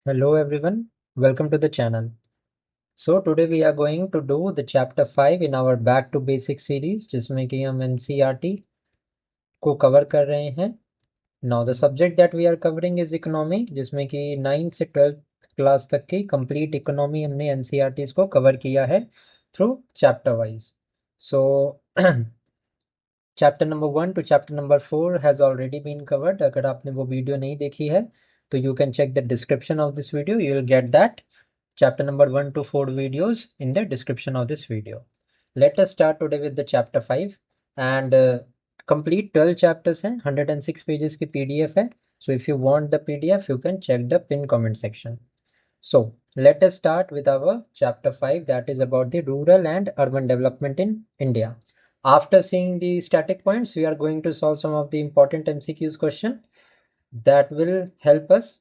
Hello everyone, welcome to the channel. So today we are going to do the chapter 5 in our back to basic series जिसमें कि हम NCERT को cover कर रहे हैं. Now the subject that we are covering is economy जिसमें कि 9th से 12th क्लास तक की complete economy हमने NCERTs को कवर किया है through chapter wise. So chapter number 1 to chapter number 4 has already been covered. अगर आपने वो वीडियो नहीं देखी है तो you can check the description of this video. You will get that chapter number 1 to 4 videos in the description of this video. Let us start today with the chapter 5 and complete 12 chapters हैं 106 pages की PDF है. So if you want the PDF you can check the pin comment section. So let us start with our chapter 5 that is about the rural and urban development in India. After seeing the static points we are going to solve some of the important MCQs question that will help us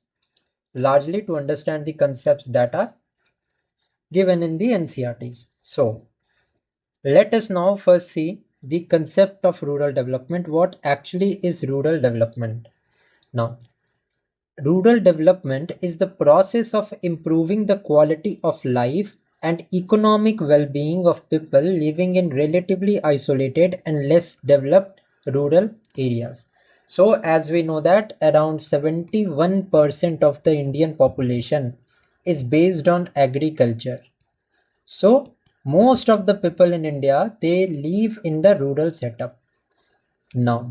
largely to understand the concepts that are given in the NCERTs. So let us now first see the concept of rural development. What actually is rural development? Now, rural development is the process of improving the quality of life and economic well-being of people living in relatively isolated and less developed rural areas. So as we know that around 71% of the Indian population is based on agriculture. So most of the people in India, they live in the rural setup. Now,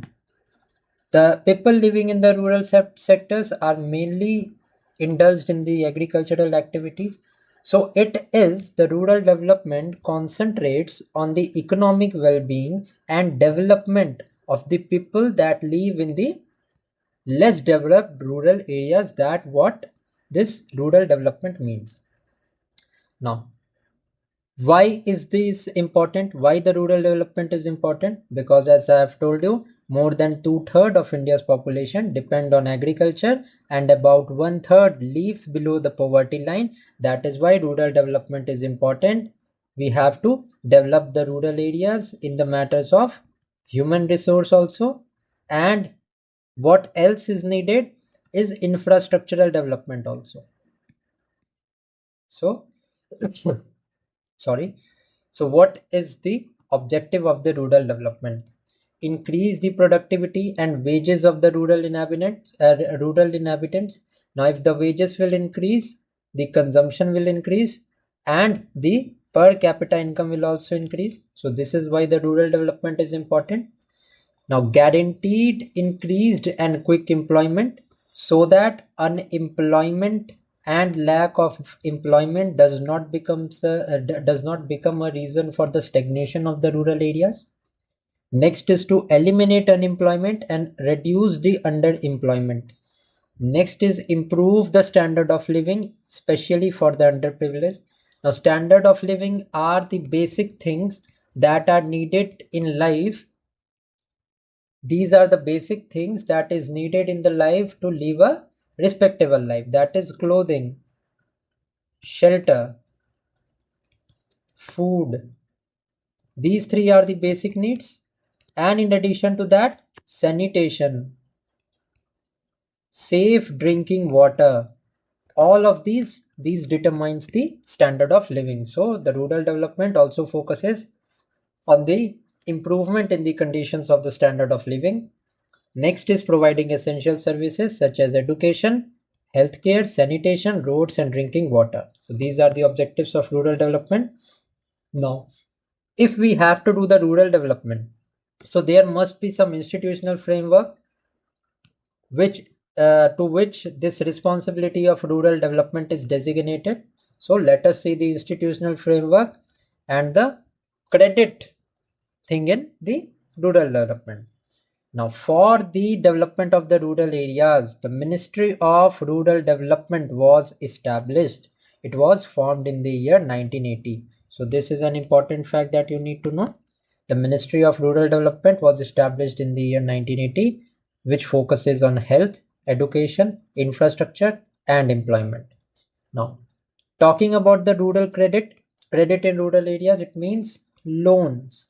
the people living in the rural sectors are mainly indulged in the agricultural activities. So it is the rural development concentrates on the economic well-being and development of the people that live in the less developed rural areas. That what this rural development means. Now, why is this important? Why the rural development is important? Because as I have told you, more than 2/3 of India's population depend on agriculture and about 1/3 lives below the poverty line. That is why rural development is important. We have to develop the rural areas in the matters of human resource also. And what else is needed is infrastructural development also. So sorry. So what is the objective of the rural development? Increase the productivity and wages of the rural inhabitants. Now if the wages will increase, the consumption will increase and the per capita income will also increase. So this is why the rural development is important. Now guaranteed increased and quick employment so that unemployment and lack of employment does not become a reason for the stagnation of the rural areas. Next is to eliminate unemployment and reduce the underemployment. Next is improve the standard of living, especially for the underprivileged. Now standard of living are the basic things that are needed in life. These are the basic things that is needed in the life to live a respectable life. That is clothing, shelter, food. These three are the basic needs. And in addition to that, sanitation, safe drinking water. All of these determines the standard of living. So the rural development also focuses on the improvement in the conditions of the standard of living. Next is providing essential services such as education, healthcare, sanitation, roads and drinking water. So these are the objectives of rural development. Now, if we have to do the rural development, so there must be some institutional framework which to which this responsibility of rural development is designated. So let us see the institutional framework and the credit thing in the rural development. Now, for the development of the rural areas, the Ministry of Rural Development was established. It was formed in the year 1980. So this is an important fact that you need to know. The Ministry of Rural Development was established in the year 1980, which focuses on health, education, infrastructure, and employment. Now, talking about the rural credit in rural areas, it means loans.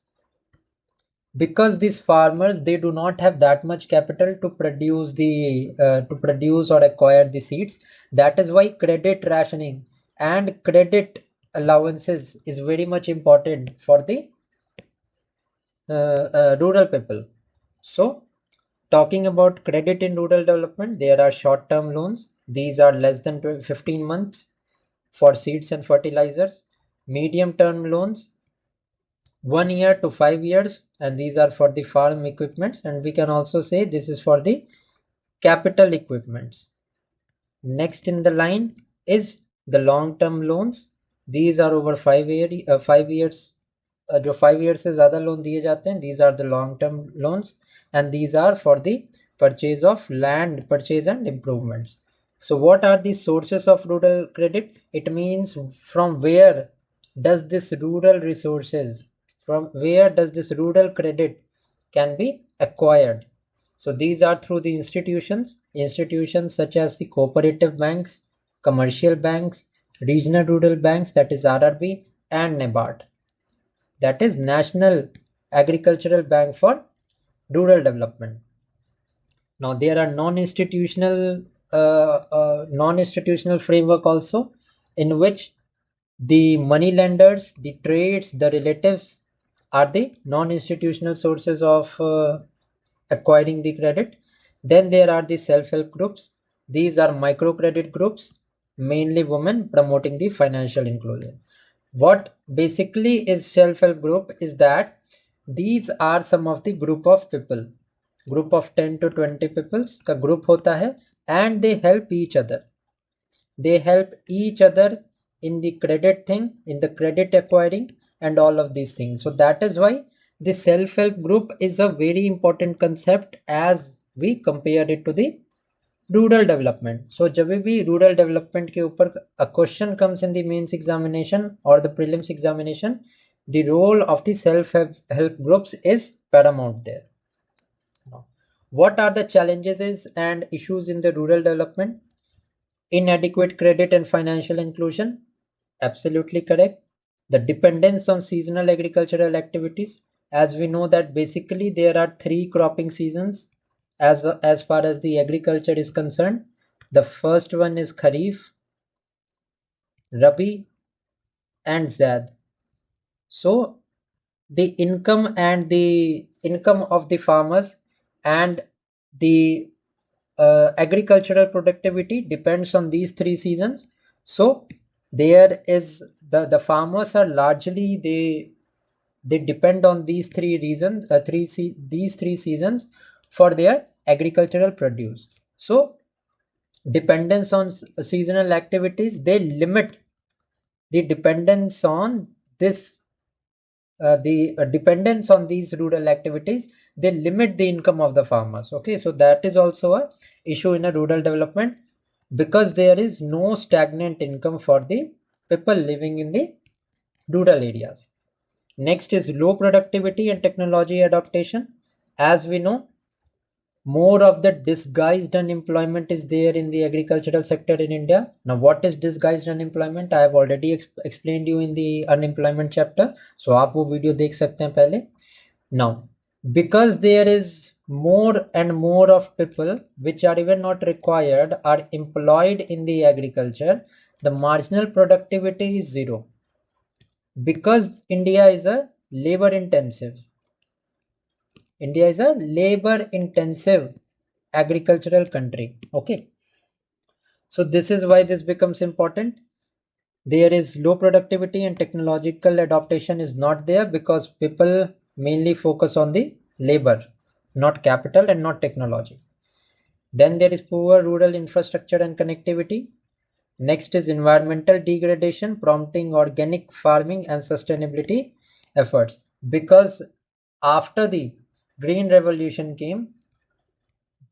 because these farmers, they do not have that much capital to produce the to produce or acquire the seeds. That is why credit rationing and credit allowances is very much important for the rural people. So talking about credit in rural development, there are short-term loans. These are less than 15 months for seeds and fertilizers. Medium-term loans, 1 year to 5 years, and these are for the farm equipments. And we can also say this is for the capital equipments. Next in the line is the long-term loans. These are over 5 years. जो 5 years से ज़्यादा loan दिए जाते हैं, these are the long-term loans, and these are for the purchase of land, purchase and improvements. So what are the sources of rural credit? It means from where does this rural resources, from where does this rural credit can be acquired? So these are through the institutions such as the cooperative banks, commercial banks, regional rural banks, that is RRB, and NABARD, that is National Agricultural Bank for Rural Development. Now there are non-institutional framework also, in which the money lenders, the trades, the relatives are the non-institutional sources of acquiring the credit. Then there are the self-help groups. These are microcredit groups, mainly women, promoting the financial inclusion. What basically is self-help group is that these are some of the group of people, group of 10 to 20 peoples का group होता है, and they help each other. They help each other in the credit thing, in the credit acquiring, and all of these things. So that is why the self-help group is a very important concept as we compare it to the rural development. So जब भी rural development के ऊपर a question comes in the mains examination और the prelims examination, the role of the self help groups is paramount there. What are the challenges and issues in the rural development? Inadequate credit and financial inclusion. Absolutely correct. The dependence on seasonal agricultural activities. As we know that basically there are three cropping seasons as far as the agriculture is concerned. The first one is Kharif, Rabi, and Zaid. So the income of the farmers and the agricultural productivity depends on these three seasons. So there is the farmers are largely they depend on these three reasons, these three seasons for their agricultural produce. So dependence on seasonal activities, they limit the dependence on this dependence on these rural activities, they limit the income of the farmers. Okay, so that is also a issue in a rural development, because there is no stagnant income for the people living in the rural areas. Next is low productivity and technology adaptation. As we know, more of the disguised unemployment is there in the agricultural sector in India. Now, what is disguised unemployment? I have already explained you in the unemployment chapter. So, आप वो video देख सकते हैं पहले. Now, because there is more and more of people which are even not required are employed in the agriculture, the marginal productivity is zero. Because India is a labor intensive agricultural country. Okay. So this is why this becomes important. There is low productivity and technological adaptation is not there because people mainly focus on the labor, not capital and not technology. Then there is poor rural infrastructure and connectivity. Next is environmental degradation, prompting organic farming and sustainability efforts. Because after the Green Revolution came,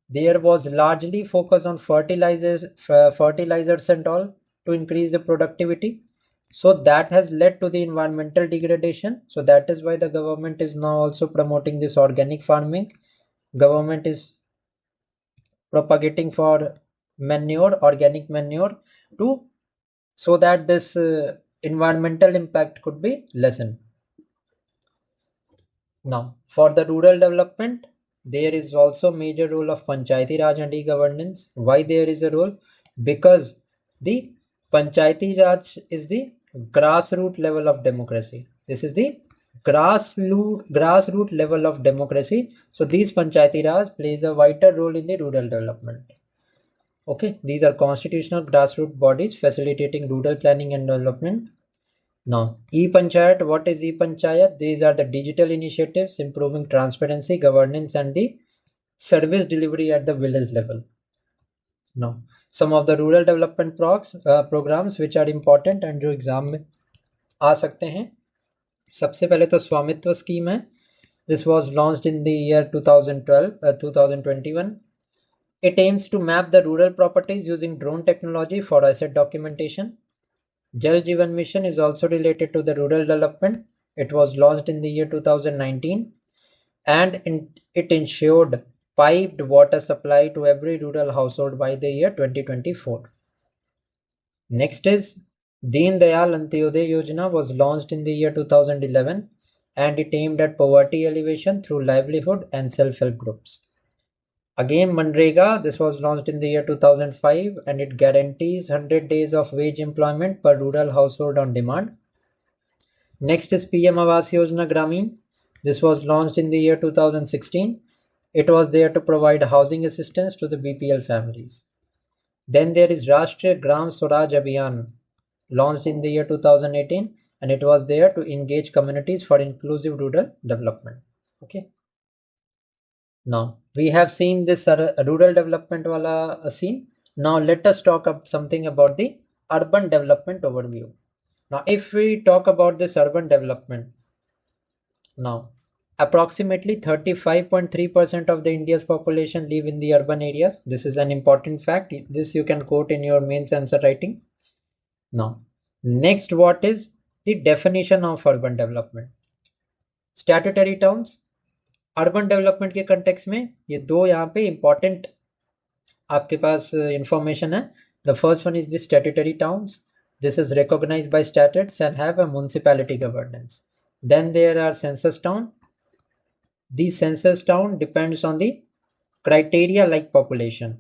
there was largely focus on fertilizers and all to increase the productivity. So that has led to the environmental degradation. So that is why the government is now also promoting this organic farming. Government is propagating for manure, organic manure, to so that this environmental impact could be lessened. Now, for the rural development, there is also major role of Panchayati Raj and e-governance. Why there is a role? Because the Panchayati Raj is the grassroots level of democracy. This is the grassroots level of democracy. So these Panchayati Raj plays a vital role in the rural development. Okay, these are constitutional grassroots bodies facilitating rural planning and development. Now, e-Panchayat, what is e-Panchayat? These are the digital initiatives improving transparency, governance, and the service delivery at the village level. Now, some of the rural development programs which are important and जो exam में आ सकते हैं, सबसे पहले तो स्वामित्व scheme है. This was launched in the year 2021. It aims to map the rural properties using drone technology for asset documentation. Jal Jeevan Mission is also related to the rural development. It was launched in the year 2019 and it ensured piped water supply to every rural household by the year 2024. Next is Deen Dayal Antyodaya Yojana was launched in the year 2011 and it aimed at poverty alleviation through livelihood and self-help groups. Again, Manrega, this was launched in the year 2005 and it guarantees 100 days of wage employment per rural household on demand. Next is PM Awas Yojana Gramin. This was launched in the year 2016. It was there to provide housing assistance to the BPL families. Then there is Rashtriya Gram Swaraj Abhiyan, launched in the year 2018 and it was there to engage communities for inclusive rural development. Okay. Now, we have seen this rural development wala scene. Now, let us talk something about the urban development overview. Now, if we talk about this urban development, now, approximately 35.3% of the India's population live in the urban areas. This is an important fact. This you can quote in your mains answer writing. Now, next, what is the definition of urban development? Statutory towns. Urban development के context में ये दो यहाँ पे important आपके पास information है. The first one is the statutory towns. This is recognised by statutes and have a municipality governance. Then there are census town. These census town depends on the criteria like population.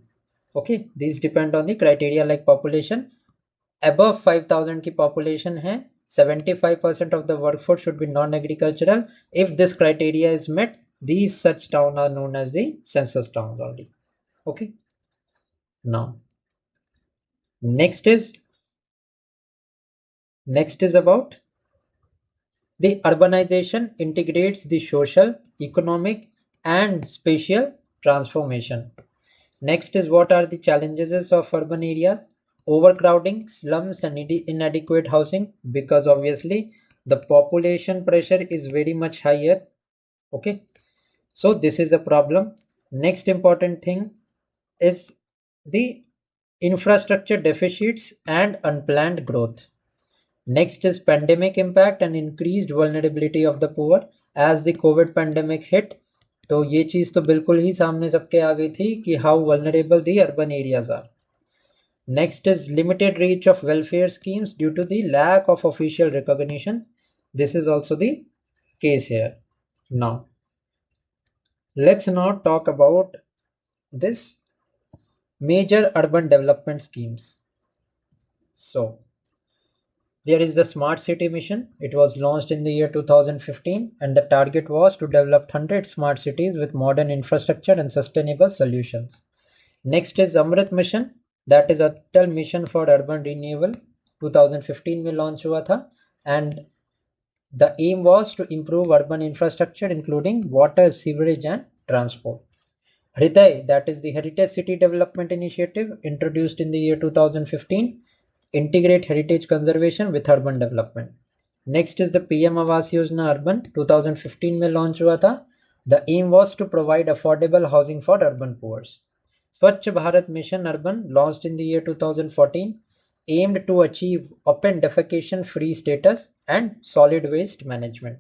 Okay, these depend on the criteria like population. Above 5,000 की population है, 75% of the workforce should be non-agricultural. If this criteria is met, these such towns are known as the census towns only. Okay. Now, next is about the urbanization integrates the social, economic, and spatial transformation. Next is what are the challenges of urban areas? Overcrowding, slums, and inadequate housing, because obviously the population pressure is very much higher. Okay, so this is a problem. Next important thing is the infrastructure deficits and unplanned growth. Next is pandemic impact and increased vulnerability of the poor. As the COVID pandemic hit, तो ये चीज तो बिल्कुल ही सामने सबके आ गई थी कि how vulnerable the urban areas are. Next is limited reach of welfare schemes due to the lack of official recognition. This is also the case here. Now, let's now talk about this major urban development schemes. So, there is the Smart City Mission. It was launched in the year 2015 and the target was to develop 100 smart cities with modern infrastructure and sustainable solutions. Next is Amrit Mission. That is Atal Mission for Urban Renewal. 2015 में launch हुआ था and the aim was to improve urban infrastructure including water, sewerage and transport. Hriday, that is the Heritage City Development Initiative, introduced in the year 2015. Integrate heritage conservation with urban development. Next is the PM Awas Yojana Urban 2015 में launch हुआ था. The aim was to provide affordable housing for urban poor. Swachh Bharat Mission Urban launched in the year 2014 aimed to achieve open defecation free status and solid waste management.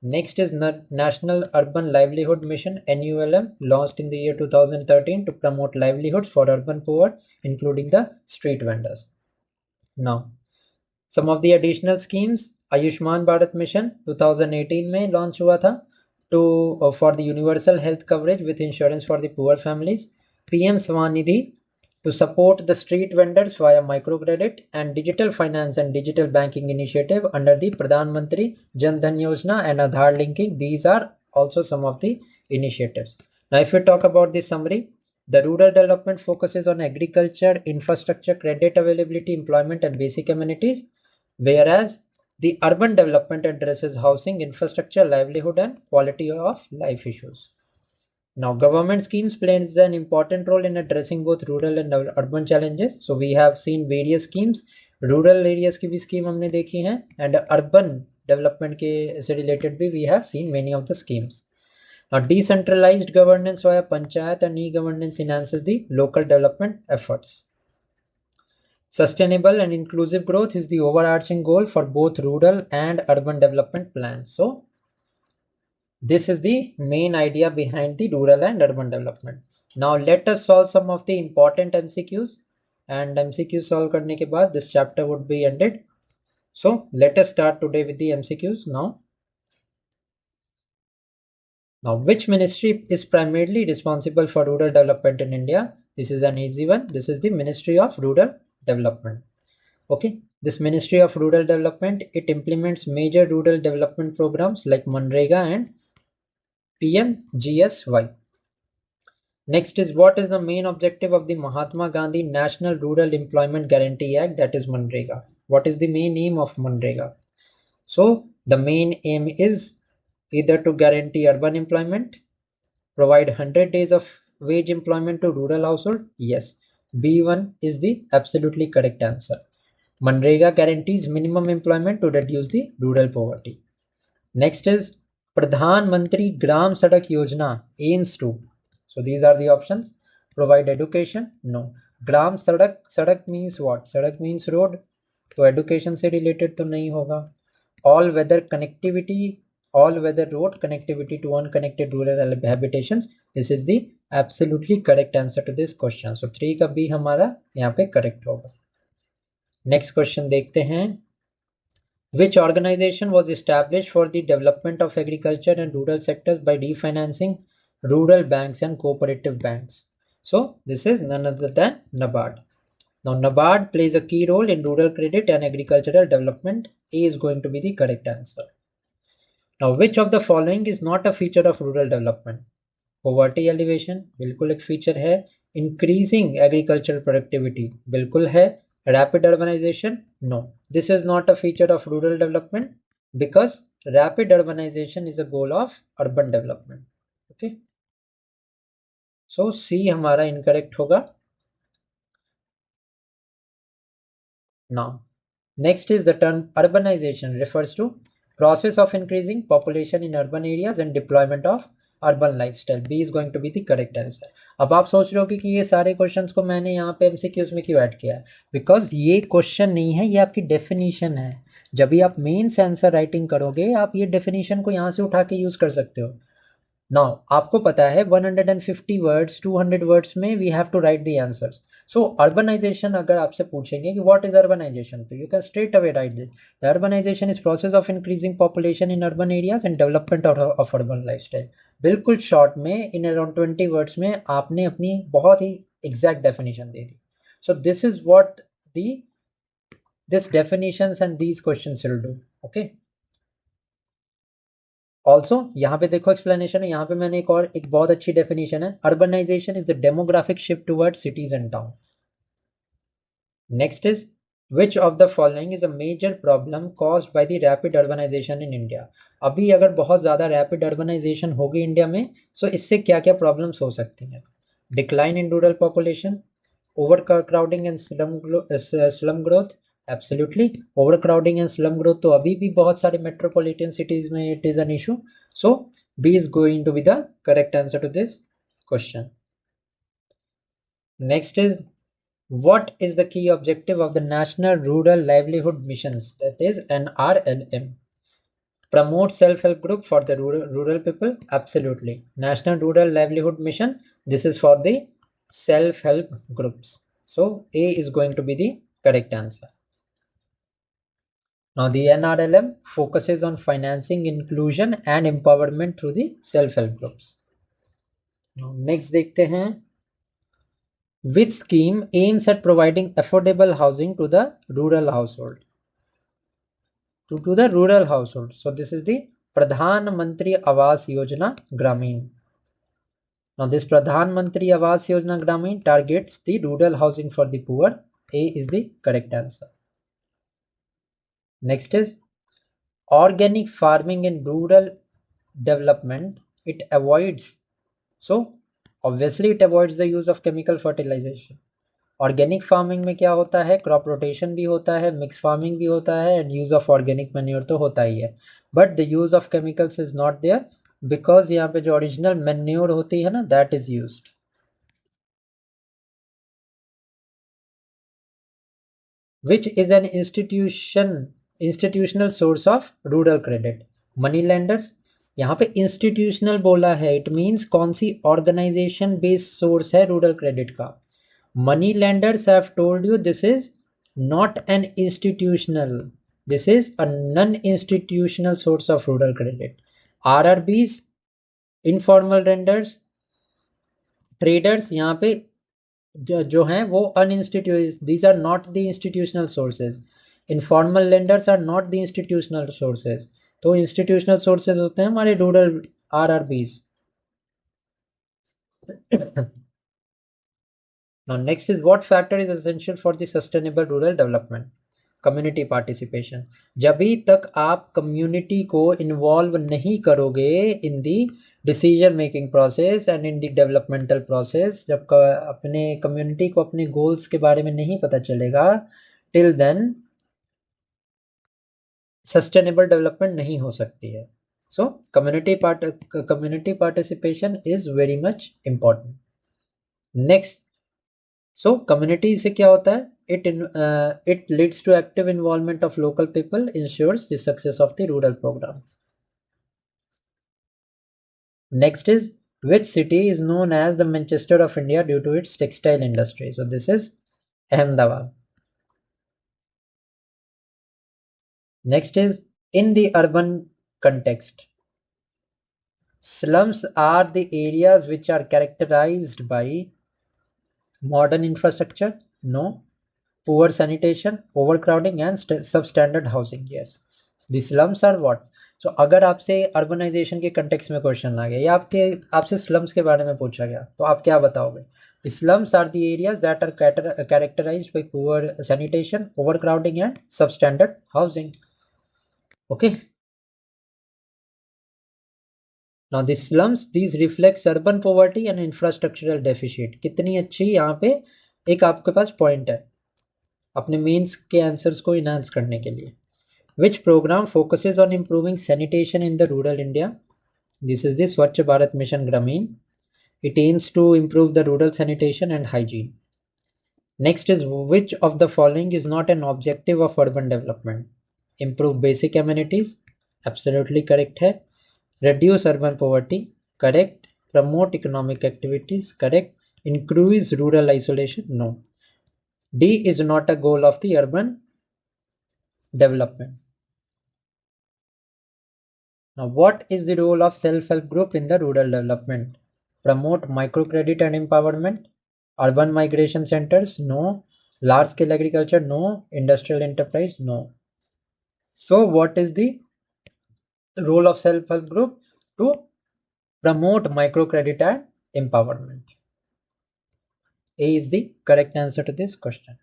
Next is National Urban Livelihood Mission NULM launched in the year 2013 to promote livelihoods for urban poor including the street vendors. Now, some of the additional schemes. Ayushman Bharat Mission 2018 में launch हुआ था. to for the universal health coverage with insurance for the poor families, PM Swanidhi to support the street vendors via microcredit, and digital finance and digital banking initiative under the Pradhan Mantri Jan Dhan Yojana and Aadhaar linking. These are also some of the initiatives. Now, if we talk about the summary, the rural development focuses on agriculture, infrastructure, credit availability, employment, and basic amenities, whereas the urban development addresses housing, infrastructure, livelihood, and quality of life issues. Now, government schemes plays an important role in addressing both rural and urban challenges. So we have seen various schemes. Rural areas की भी scheme हमने देखी हैं, and urban development के से related भी we have seen many of the schemes. Now, decentralized governance via panchayat and e-governance enhances the local development efforts. Sustainable and inclusive growth is the overarching goal for both rural and urban development plans. So, this is the main idea behind the rural and urban development. Now, let us solve some of the important MCQs, and MCQs solve करने के बाद this chapter would be ended. So, let us start today with the MCQs now. Now, which ministry is primarily responsible for rural development in India? This is an easy one. This is the Ministry of Rural Development. Okay, this Ministry of Rural Development, it implements major rural development programs like Manrega and PMGSY. Next is, what is the main objective of the Mahatma Gandhi National Rural Employment Guarantee Act, that is Manrega? What is the main aim of Manrega? So the main aim is either to guarantee urban employment, provide 100 days of wage employment to rural household. Yes, B1 is the absolutely correct answer. Manrega guarantees minimum employment to reduce the rural poverty. Next is Pradhan Mantri Gram Sadak Yojana aims to. So these are the options. Provide education? No. Gram Sadak, Sadak means what? Sadak means road. तो education से related तो नहीं होगा. All weather connectivity, all weather road connectivity to unconnected rural habitations. This is the absolutely correct answer to this question. So 3 का B हमारा यहाँ पे correct होगा. Next question देखते हैं. Which organization was established for the development of agriculture and rural sectors by refinancing rural banks and cooperative banks? So this is none other than NABARD. Now NABARD plays a key role in rural credit and agricultural development. A is going to be the correct answer. Now, which of the following is not a feature of rural development? Poverty alleviation, बिल्कुल एक feature है. Increasing agricultural productivity, बिल्कुल है. Rapid urbanization, no. This is not a feature of rural development because rapid urbanization is a goal of urban development. Okay. So C हमारा incorrect होगा. Now, next is the term urbanization refers to process of increasing population in urban areas and deployment of urban lifestyle. B is going to be the correct answer. अब आप सोच रहे हो कि ये सारे क्वेश्चंस को मैंने यहाँ पे MCQs में क्यों ऐड किया है? बिकॉज ये क्वेश्चन नहीं है, ये आपकी डेफिनेशन है. जब भी आप मेंस आंसर राइटिंग करोगे, आप ये डेफिनेशन को यहाँ से उठा के यूज कर सकते हो. नाउ आपको पता है 150 वर्ड्स 200 वर्ड्स में we have to write the answers. So urbanisation अगर आपसे पूछेंगे कि व्हाट इज अर्बनाइजेशन, तो you can straight away write this. The urbanisation is process of increasing population in urban areas and development of urban lifestyle. बिल्कुल short में in around 20 words में आपने अपनी बहुत ही एग्जैक्ट डेफिनेशन दे दी. So this is what this definitions and these questions will do. Okay. Also यहाँ पे देखो एक्सप्लेनेशन है. यहाँ पे मैंने एक बहुत अच्छी डेफिनेशन है. Urbanisation is the demographic shift towards cities and town. Next is which of the following is a major problem caused by the rapid urbanisation in India. अभी अगर बहुत ज़्यादा रैपिड अर्बनाइजेशन होगी इंडिया में, सो इससे क्या क्या प्रॉब्लम्स हो सकती हैं? Decline in rural population, overcrowding and slum growth. Absolutely, overcrowding and slum growth तो अभी भी बहुत सारे मेट्रोपॉलिटन सिटीज में it is an issue. So B is going to be the correct answer to this question. Next is what is the key objective of the National Rural Livelihood Missions, that is NRLM? Promote self-help group for the rural people. Absolutely. National Rural Livelihood Mission, this is for the self-help groups. So A is going to be the correct answer. Now the NRLM focuses on financing inclusion and empowerment through the self-help groups. Now next देखते हैं, which scheme aims at providing affordable housing to the rural household? To the rural household. So this is the Pradhan Mantri Awas Yojana Gramin. Now this Pradhan Mantri Awas Yojana Gramin targets the rural housing for the poor. A is the correct answer. Next is organic farming in rural development. It avoids, so obviously it avoids the use of chemical fertilization. Organic farming में क्या होता है, crop rotation भी होता है, mix farming भी होता है, and use of organic manure तो होता ही है, but the use of chemicals is not there, because यहाँ पे जो ओरिजिनल मैन्योर होती है ना, that is used. Which is an institutional source of rural credit? Money lenders. यहाँ पे इंस्टीट्यूशनल बोला है, इट मीन्स कौन सी ऑर्गेनाइजेशन बेस्ड सोर्स है रूरल क्रेडिट का. Money lenders have told you this is not an institutional, this is a non institutional source of rural credit. RRBs, informal lenders, traders, यहाँ पे जो हैं वो uninstitute, these are not the institutional sources. Informal lenders are not the institutional sources. तो institutional sources होते हैं हमारे rural RRBs. Now next is what factor is essential for the sustainable rural development? Community participation. जब तक आप community को involve नहीं करोगे in the decision making process and in the developmental process, जब अपने कम्युनिटी को अपने गोल्स के बारे में नहीं पता चलेगा, टिल देन सस्टेनेबल डेवलपमेंट नहीं हो सकती है. सो community participation is very much important. Next, so community से क्या होता है, it leads to active involvement of local people, ensures the success of the rural programs. Next is, which city is known as the Manchester of India due to its textile industry? So this is Ahmedabad. Next is, in the urban context, slums are the areas which are characterized by modern infrastructure, no. Poor sanitation, overcrowding and substandard housing, yes. The slums are what? So अगर आपसे urbanisation के context में question आ गया या आपसे slums के बारे में पूछा गया, तो आप क्या बताओगे? The slums are the areas that are characterized by poor sanitation, overcrowding and substandard housing. Okay. Now the slums, these reflects urban poverty and infrastructural deficit. कितनी अच्छी यहाँ पे एक आपके पास पॉइंट है अपने मेंस के आंसर्स को इनहांस करने के लिए. Which programme focuses on improving sanitation in the rural India? This is the Swachh Bharat mission Grameen. It aims to improve the rural sanitation and hygiene. Next is, which of the following is not an objective of urban development? Improve basic amenities, absolutely correct है. Reduce urban poverty, correct. Promote economic activities, correct. Increase rural isolation, no. D is not a goal of the urban development. Now, what is the role of self-help group in the rural development? Promote microcredit and empowerment. Urban migration centers, no. Large-scale agriculture, no. Industrial enterprise, no. So, what is the role of self-help group? To promote microcredit and empowerment. A is the correct answer to this question.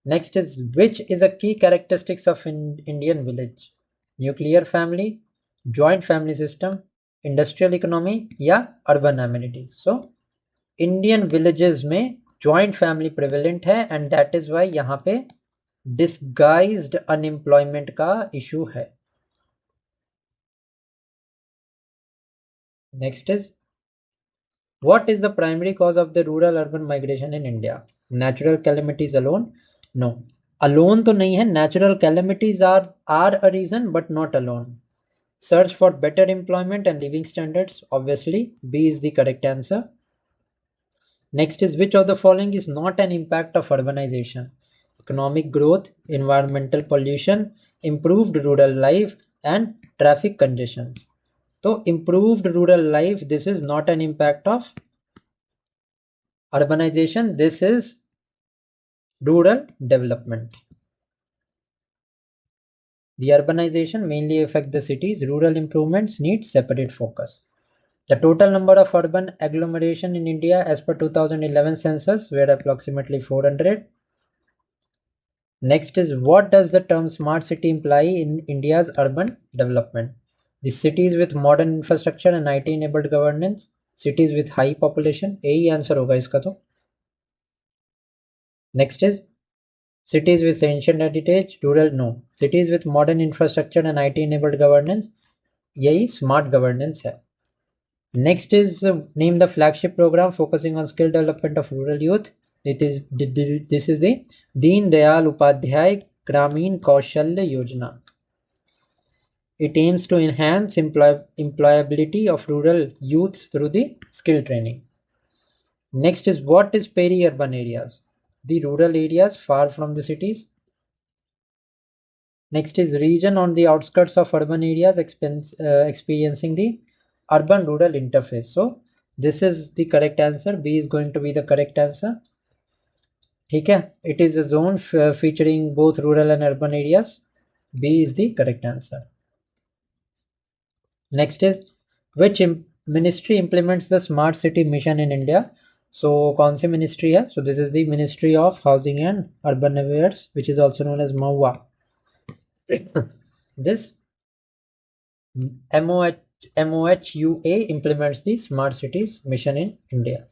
Next is, which is a key characteristics of Indian village? Nuclear family, joint family system, industrial economy या urban amenities? So Indian villages में joint family prevalent है and that is why यहाँ पे disguised unemployment का issue है. Next is, what is the primary cause of the rural urban migration in India? Natural calamities alone? No. Alone तो नहीं है. Natural calamities are a reason but not alone. Search for better employment and living standards. Obviously, B is the correct answer. Next is, which of the following is not an impact of urbanization? economic growth, environmental pollution, improved rural life, and traffic congestions. So improved rural life, this is not an impact of urbanization, this is rural development. The urbanization mainly affect the cities, rural improvements need separate focus. The total number of urban agglomeration in India as per 2011 census were approximately 400. Next is, what does the term smart city imply in India's urban development? The cities with modern infrastructure and IT enabled governance, cities with high population, यही answer होगा इसका तो. Next is, cities with ancient heritage, rural, no. Cities with modern infrastructure and IT enabled governance, यही smart governance है. Next is, name the flagship program focusing on skill development of rural youth. This is the Deen Dayal Upadhyay Gramin Kaushalya Yojana. It aims to enhance employability of rural youth through the skill training. Next is, what is peri-urban areas? The rural areas far from the cities. Next is, region on the outskirts of urban areas experiencing the urban-rural interface. So this is the correct answer. B is going to be the correct answer. ठीक है, it is a zone featuring both rural and urban areas. B is the correct answer. Next is, which ministry implements the smart city mission in India? So कौन सी ministry है? So this is the Ministry of Housing and Urban Affairs, which is also known as MOHUA. This MOHUA implements the smart cities mission in India.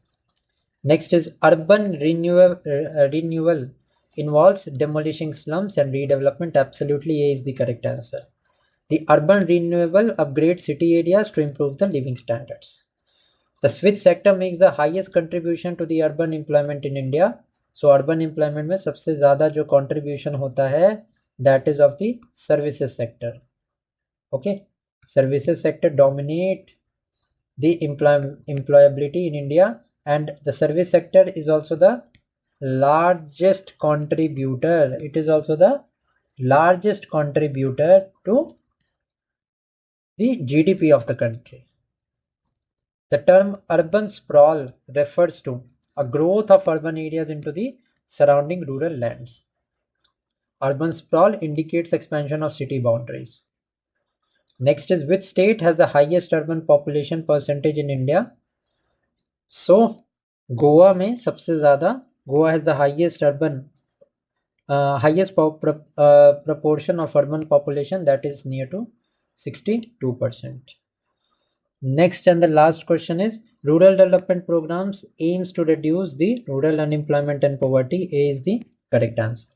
Next is, urban renewal involves demolishing slums and redevelopment. Absolutely, A is the correct answer. The urban renewal upgrades city areas to improve the living standards. The switch sector makes the highest contribution to the urban employment in India. So urban employment में सबसे ज़्यादा जो contribution होता है, that is of the services sector. Okay, services sector dominate the employability in India, and the service sector is also the largest contributor. It is also the largest contributor to the GDP of the country. The term urban sprawl refers to a growth of urban areas into the surrounding rural lands. Urban sprawl indicates expansion of city boundaries. Next is, which state has the highest urban population percentage in India? So Goa में सबसे ज़्यादा, Goa has the highest urban proportion of urban population, that is near to 62%. Next and the last question is, rural development programs aims to reduce the rural unemployment and poverty. A is the correct answer.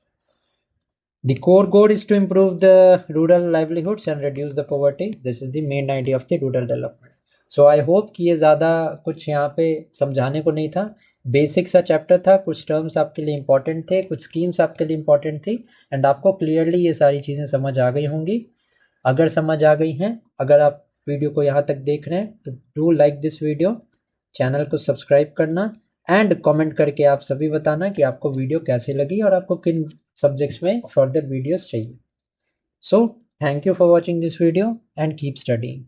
The core goal is to improve the rural livelihoods and reduce the poverty. This is the main idea of the rural development. So I hope कि ये ज़्यादा कुछ यहाँ पे समझाने को नहीं था. बेसिक सा चैप्टर था, कुछ टर्म्स आपके लिए इंपॉर्टेंट थे, कुछ स्कीम्स आपके लिए इंपॉर्टेंट थी, एंड आपको क्लियरली ये सारी चीज़ें समझ आ गई होंगी. अगर समझ आ गई हैं, अगर आप वीडियो को यहाँ तक देख रहे हैं, तो do like this video, channel को सब्सक्राइब करना, एंड कमेंट करके आप सभी बताना कि आपको वीडियो कैसी लगी और आपको किन सब्जेक्ट्स में फर्दर वीडियोस चाहिए. So thank you for watching this video and keep studying.